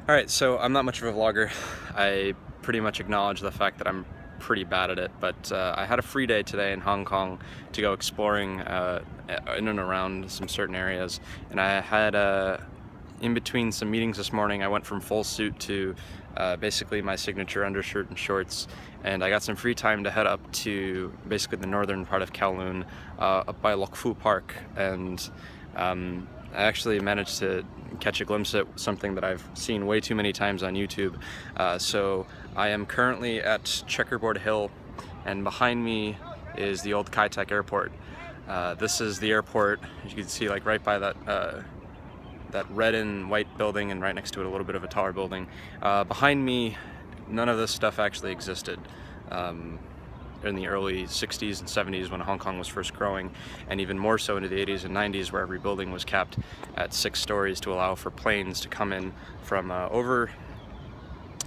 Alright, so I'm not much of a vlogger. I pretty much acknowledge the fact that I'm pretty bad at it, but I had a free day today in Hong Kong to go exploring in and around some certain areas, and I had in between some meetings this morning, I went from full suit to basically my signature undershirt and shorts, and I got some free time to head up to basically the northern part of Kowloon, up by Tak Checkerboard Park, and I actually managed to catch a glimpse at something that I've seen way too many times on YouTube. So I am currently at Checkerboard Hill, and behind me is the old Tak Airport. This is the airport, as you can see, like right by that red and white building, and right next to it a little bit of a taller building. Behind me, none of this stuff actually existed in the early 60s and 70s when Hong Kong was first growing, and even more so into the 80s and 90s, where every building was capped at 6 stories to allow for planes to come in from over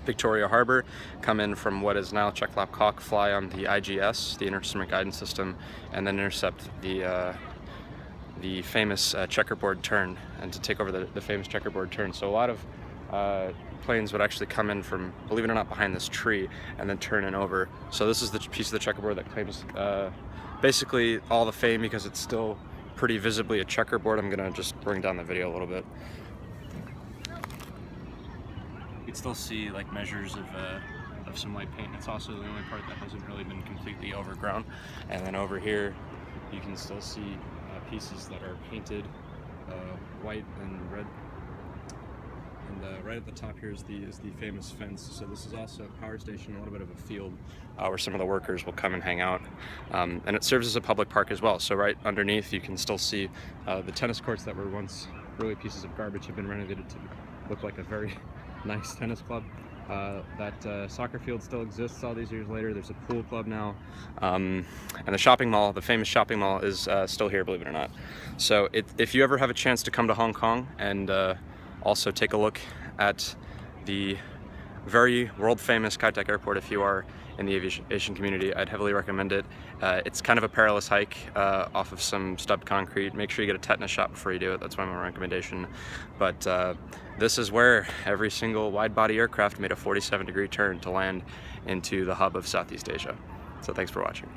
Victoria Harbour, come in from what is now Chek Lap Kok, fly on the IGS, the Instrument Guidance System, and then intercept the famous checkerboard turn, and to take over the famous checkerboard turn. So a lot of planes would actually come in from, believe it or not, behind this tree and then turn in over. So this is the piece of the checkerboard that claims basically all the fame, because it's still pretty visibly a checkerboard. I'm gonna just bring down the video a little bit. You can still see like measures of some white paint. It's also the only part that hasn't really been completely overgrown. And then over here you can still see pieces that are painted white and red. And right at the top here is the famous fence. So this is also a power station, a little bit of a field where some of the workers will come and hang out. And it serves as a public park as well. So right underneath you can still see the tennis courts that were once really pieces of garbage have been renovated to look like a very nice tennis club. That soccer field still exists all these years later. There's a pool club now. And the shopping mall, the famous shopping mall, is still here, believe it or not. So if you ever have a chance to come to Hong Kong and also take a look at the very world-famous Tak Airport, if you are in the aviation community, I'd heavily recommend it. It's kind of a perilous hike off of some stubbed concrete. Make sure you get a tetanus shot before you do it. That's my recommendation. But this is where every single wide-body aircraft made a 47-degree turn to land into the hub of Southeast Asia. So thanks for watching.